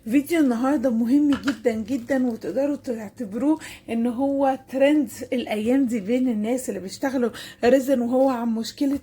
فيديو النهاردة مهم جدا جدا، وتقدروا تعتبروه ان هو ترند الايام دي بين الناس اللي بيشتغلوا ريزن، وهو عن مشكلة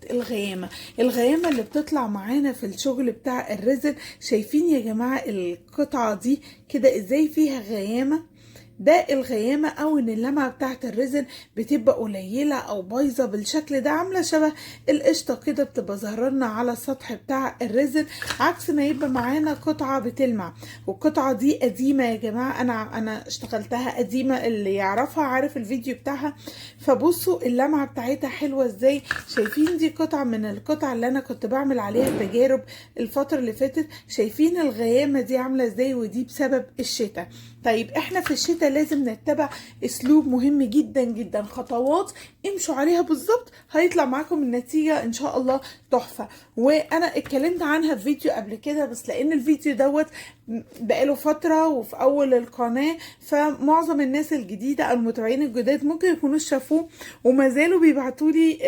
الغيامة اللي بتطلع معانا في الشغل بتاع الريزن. شايفين يا جماعة القطعة دي كده ازاي فيها غيامة؟ ده الغيامة او ان اللمعة بتاعت الريزن بتبقى قليلة او بايظة بالشكل ده، عاملة شبه القشطة كده بتبقى ظهرنا على السطح بتاع الريزن، عكس ما يبقى معانا قطعة بتلمع. والقطعة دي قديمة يا جماعة، انا اشتغلتها قديمة، اللي يعرفها عارف الفيديو بتاعها. فبصوا اللمعة بتاعتها حلوة ازاي. شايفين دي قطعة من القطع اللي انا كنت بعمل عليها تجارب الفترة اللي فاتت. شايفين الغيامة دي عاملة ازاي؟ ودي بسبب الشتاء. طيب احنا في الشتاء لازم نتبع اسلوب مهم جدا جدا، خطوات امشوا عليها بالظبط هيطلع معاكم النتيجة ان شاء الله تحفة. وانا اتكلمت عنها في فيديو قبل كده، بس لان الفيديو دوت بقاله فترة وفي اول القناة، فمعظم الناس الجديدة او المتابعين الجداد ممكن يكونوش شافوه وما زالوا بيبعتولي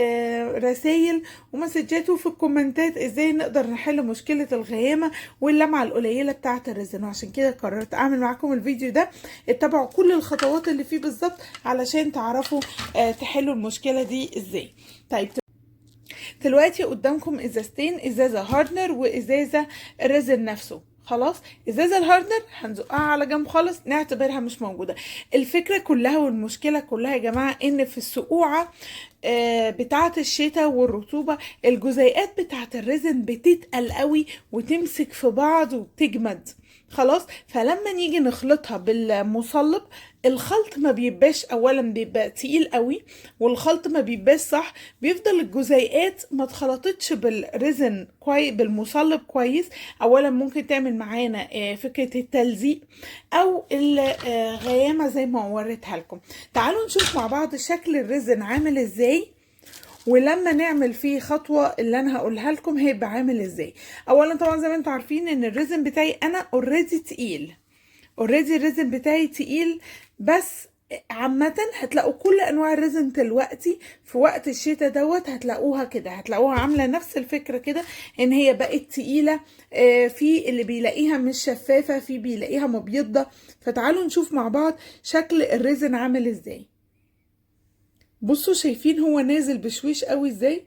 رسائل ومسجات في الكومنتات ازاي نقدر نحل مشكلة الغيامة واللمعة القليلة بتاعة الريزن. وعشان كده قررت اعمل معاكم الفيديو ده، اتبعوا كل الخطوات اللي فيه بالظبط علشان تعرفوا تحلوا المشكلة دي ازاي. طيب دلوقتي قدامكم ازازتين، ازازة هاردنر وازازة الريزن نفسه. خلاص، ازازة الهاردنر هنزقها على جنب خالص، نعتبرها مش موجودة. الفكرة كلها والمشكلة كلها يا جماعة ان في السقوعة بتاعة الشتاء والرطوبة الجزيئات بتاعة الريزن بتتقل قوي وتمسك في بعض وبتجمد. خلاص، فلما نيجي نخلطها بالمصلب الخلط ما بيبقاش، اولا بيبقى تقيل قوي، والخلط ما بيبقاش صح، بيفضل الجزيئات ما اتخلطتش بالريزن كويس بالمصلب كويس. اولا ممكن تعمل معانا فكرة التلزيق او الغيامة زي ما وريتها لكم. تعالوا نشوف مع بعض شكل الريزن عامل ازاي، ولما نعمل فيه خطوة اللي انا هقولها لكم هيبقى عامل ازاي. اولا طبعا زي ما انتم عارفين ان الريزن بتاعي انا اوريدي تقيل، الريزن بتاعي تقيل، بس عامة هتلاقوا كل انواع الريزن دلوقتي في وقت الشتاء دوت هتلاقوها كده، هتلاقوها عاملة نفس الفكرة كده، ان هي بقت تقيلة. في اللي بيلاقيها مش شفافة، في بيلاقيها مبيضة. فتعالوا نشوف مع بعض شكل الريزن عامل ازاي. بصوا شايفين هو نازل بشويش قوي ازاي،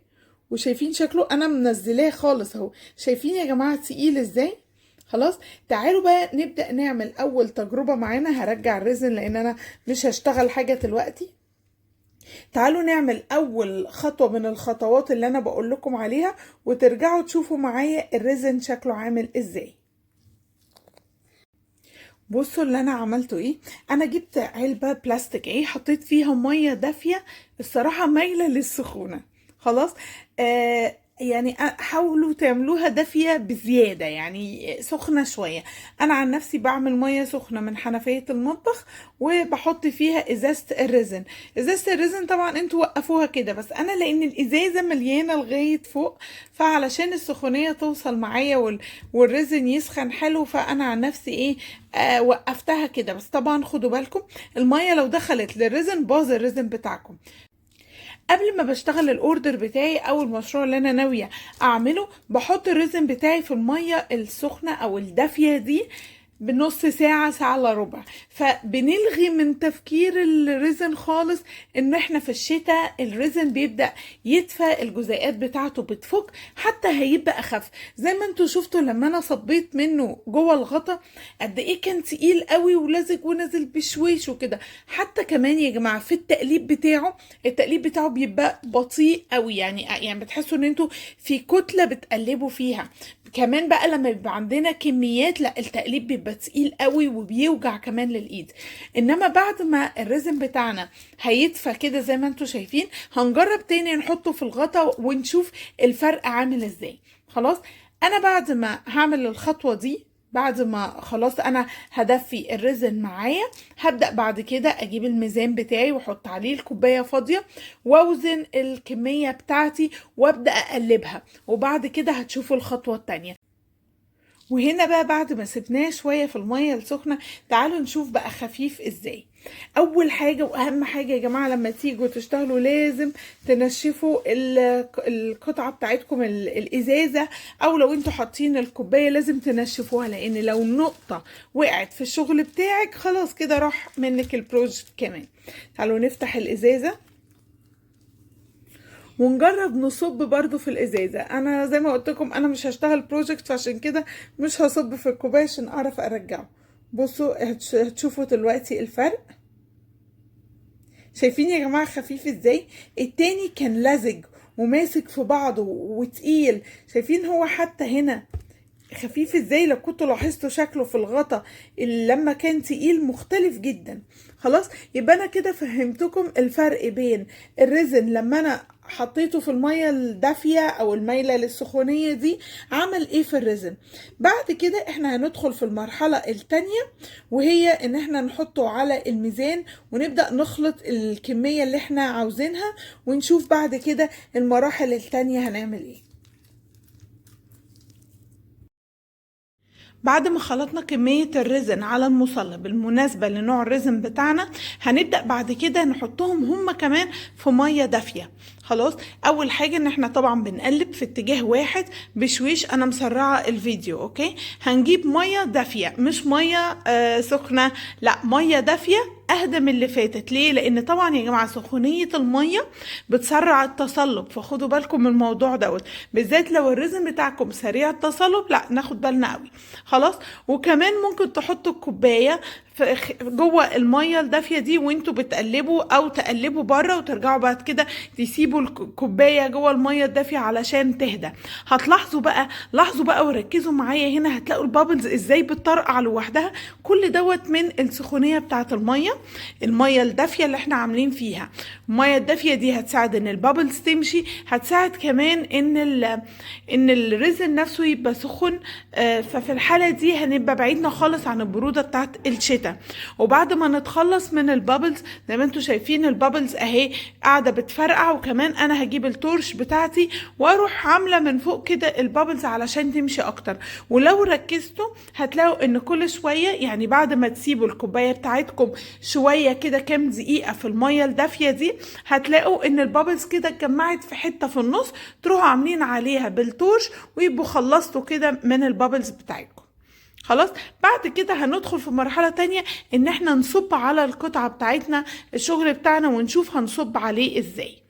وشايفين شكله انا منزلاه خالص اهو. شايفين يا جماعة تقيل ازاي؟ خلاص، تعالوا بقى نبدأ نعمل اول تجربة معانا. هرجع الريزن لان انا مش هشتغل حاجة دلوقتي. تعالوا نعمل اول خطوة من الخطوات اللي انا بقول لكم عليها، وترجعوا تشوفوا معايا الريزن شكله عامل ازاي. بصوا اللي انا عملته ايه. انا جبت علبة بلاستيك حطيت فيها مية دافية، الصراحة مايلة للسخونة. خلاص، يعني حاولوا تعملوها دافية بزيادة، يعني سخنة شوية. انا عن نفسي بعمل مية سخنة من حنفية المطبخ وبحط فيها ازازة الريزن. ازازة الريزن طبعا انتوا وقفوها كده، بس انا لان الازازة مليانة لغاية فوق، فعلشان السخونية توصل معايا والريزن يسخن حلو، فانا عن نفسي وقفتها كده. بس طبعا خدوا بالكم المية لو دخلت للريزن باظ الريزن بتاعكم. قبل ما بشتغل الاوردر بتاعي او المشروع اللي انا ناويه اعمله، بحط الريزن بتاعي في الميه السخنه او الدافيه دي بنص ساعة، ساعة الا ربع. فبنلغي من تفكير الريزن خالص، ان احنا في الشتاء الريزن بيبدأ يدفى، الجزيئات بتاعته بتفك، حتى هيبقى اخف. زي ما انتوا شفتوا لما انا صبيت منه جوه الغطا قد ايه كان تقيل قوي ولزج ونزل بشويش وكده. حتى كمان يا جماعة في التقليب بتاعه بيبقى بطيء قوي، يعني بتحسوا ان انتوا في كتلة بتقلبوا فيها. كمان بقى لما بيبقى عندنا كميات، لا التقليب بيبقى تقيل قوي وبيوجع كمان للايد. انما بعد ما الريزن بتاعنا هيدفى كده زي ما انتوا شايفين، هنجرب تاني نحطه في الغطا ونشوف الفرق عامل ازاي. خلاص، انا بعد ما هعمل الخطوة دي، بعد ما خلاص انا هدفي الريزن معايا، هبدأ بعد كده اجيب الميزان بتاعي واحط عليه الكوباية فاضية واوزن الكمية بتاعتي وابدأ اقلبها. وبعد كده هتشوفوا الخطوة التانية. وهنا بقى بعد ما سبناه شوية في المية السخنة، تعالوا نشوف بقى خفيف ازاي. اول حاجه واهم حاجه يا جماعه لما تيجوا تشتغلوا لازم تنشفوا القطعه بتاعتكم، الازازه، او لو انتوا حاطين الكوبايه لازم تنشفوها، لان لو نقطه وقعت في الشغل بتاعك خلاص كده راح منك البروجكت كمان. تعالوا نفتح الازازه ونجرب نصب برضو في الازازه. انا زي ما قلت لكم انا مش هشتغل بروجكت، فعشان كده مش هصب في الكوبايه عشان اعرف ارجعه. بصوا هتشوفوا دلوقتي الفرق. شايفين يا جماعه خفيف ازاي؟ التاني كان لزج وماسك في بعضه وتقيل، شايفين هو حتى هنا خفيف ازاي؟ لو كنتوا لاحظتوا شكله في الغطا لما كان تقيل مختلف جدا. خلاص يبقى انا كده فهمتكم الفرق بين الريزن لما انا حطيته في المية الدافية او المايلة للسخونية دي عمل ايه في الريزن. بعد كده احنا هندخل في المرحلة التانية، وهي ان احنا نحطه على الميزان ونبدأ نخلط الكمية اللي احنا عاوزينها، ونشوف بعد كده المراحل التانية هنعمل ايه. بعد ما خلطنا كمية الريزن على المصلب المناسبة لنوع الريزن بتاعنا، هنبدأ بعد كده نحطهم هما كمان في مية دافية. خلاص اول حاجة ان احنا طبعا بنقلب في اتجاه واحد بشويش، انا مسرعة الفيديو اوكي. هنجيب مية دافية مش مية سخنة، لا مية دافية اهدى من اللي فاتت. ليه؟ لان طبعا يا جماعه سخونيه الميه بتسرع التصلب، فخدوا بالكم من الموضوع دوت، بالذات لو الريزن بتاعكم سريع التصلب لا ناخد بالنا قوي. خلاص وكمان ممكن تحطوا الكوبايه جوه الميه الدافيه دي وانتوا بتقلبوا، او تقلبوا بره وترجعوا بعد كده تسيبوا الكوبايه جوه الميه الدافيه علشان تهدى. هتلاحظوا بقى، لاحظوا بقى وركزوا معايا هنا، هتلاقوا البابلز ازاي بتطرقع لوحدها. كل دوت من السخونيه بتاعه الميه الدافيه اللي احنا عاملين فيها. الميه الدافيه دي هتساعد ان البابلز تمشي، هتساعد كمان ان الريزن نفسه يبقى سخن. ففي الحاله دي هنبقى بعيدنا خالص عن البروده بتاعه الشتاء. وبعد ما نتخلص من البابلز زي ما انتوا شايفين البابلز اهي قاعده بتفرقع، وكمان انا هجيب التورش بتاعتي واروح عامله من فوق كده البابلز علشان تمشي اكتر. ولو ركزتوا هتلاقوا ان كل شويه، يعني بعد ما تسيبوا الكوبايه بتاعتكم شويه كده كام دقيقه في الميه الدافيه دي، هتلاقوا ان البابلز كده اتجمعت في حته في النص، تروحوا عاملين عليها بالتورش ويبقوا خلصتوا كده من البابلز بتاعتكم. خلاص بعد كده هندخل في مرحلة تانية ان احنا نصب على القطعة بتاعتنا الشغل بتاعنا ونشوف هنصب عليه ازاي.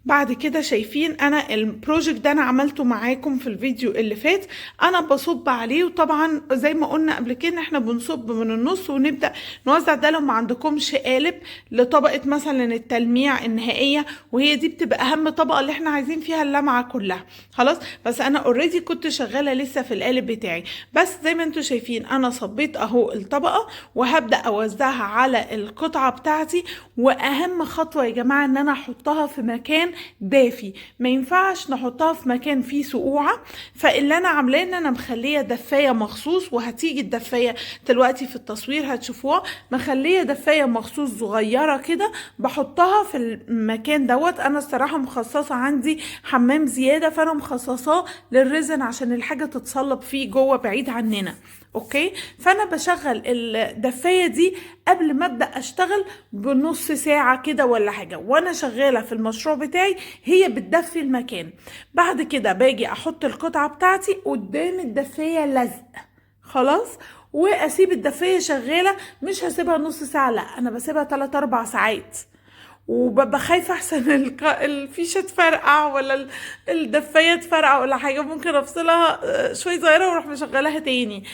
بعد كده شايفين انا البروجكت ده انا عملته معاكم في الفيديو اللي فات، انا بصب عليه. وطبعا زي ما قلنا قبل كده احنا بنصب من النص ونبدا نوزع. ده لو ما عندكمش قالب لطبقه مثلا التلميع النهائيه، وهي دي بتبقى اهم طبقه اللي احنا عايزين فيها اللمعه كلها. خلاص بس انا اوريدي كنت شغاله لسه في القالب بتاعي، بس زي ما انتم شايفين انا صبيت اهو الطبقه وهبدا اوزعها على القطعه بتاعتي. واهم خطوه يا جماعه ان انا احطها في مكان دافي، ما ينفعش نحطها في مكان فيه سقوعه. فاللي انا عاملاه ان انا مخليه دفايه مخصوص، وهتيجي الدفايه دلوقتي في التصوير هتشوفوها، مخليه دفايه مخصوص صغيره كده بحطها في المكان دوت. انا الصراحه مخصصه عندي حمام زياده، فانا مخصصاه للريزن عشان الحاجه تتصلب فيه جوه بعيد عننا. اوكي فانا بشغل الدفايه دي قبل ما ابدا اشتغل بنص ساعه كده ولا حاجه، وانا شغاله في المشروع بتاعي هي بتدفي المكان. بعد كده باجي احط القطعه بتاعتي قدام الدفايه لزق. خلاص واسيب الدفايه شغاله، مش هسيبها نص ساعه، لا انا بسيبها 3-4 ساعات. وببقى خايفه احسن الفيشه تفرقع ولا الدفايه تفرقع ولا حاجه، ممكن افصلها شويه صغيره واروح مشغلها تاني.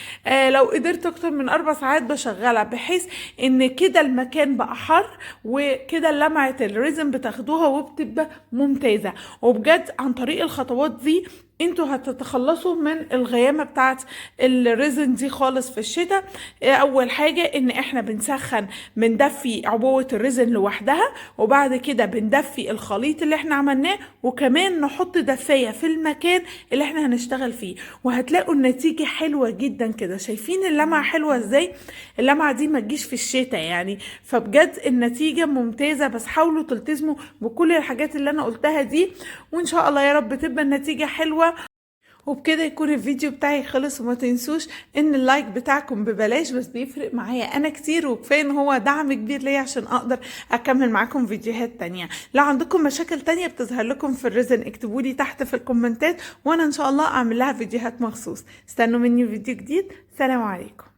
لو قدرت اكتر من 4 ساعات بشغلها، بحيث ان كده المكان بقى حر وكده لمعه الريزم بتاخدوها وبتبقى ممتازه. وبجد عن طريق الخطوات دي انتوا هتتخلصوا من الغيامه بتاعت الريزن دي خالص في الشتاء. اول حاجه ان احنا بندفي عبوه الريزن لوحدها، وبعد كده بندفي الخليط اللي احنا عملناه، وكمان نحط دفايه في المكان اللي احنا هنشتغل فيه، وهتلاقوا النتيجه حلوه جدا كده. شايفين اللمعه حلوه ازاي؟ اللمعه دي ما تجيش في الشتاء يعني، فبجد النتيجه ممتازه. بس حاولوا تلتزموا بكل الحاجات اللي انا قلتها دي، وان شاء الله يا رب تبقى النتيجه حلوه. وبكده يكون الفيديو بتاعي خلص. وما تنسوش ان اللايك بتاعكم ببلاش بس بيفرق معايا انا كتير، وكفايه ان هو دعم كبير ليا عشان اقدر اكمل معاكم فيديوهات تانية. لو عندكم مشاكل تانية بتظهر لكم في الريزن اكتبولي تحت في الكومنتات وانا ان شاء الله اعمل لها فيديوهات مخصوص. استنوا مني فيديو جديد. سلام عليكم.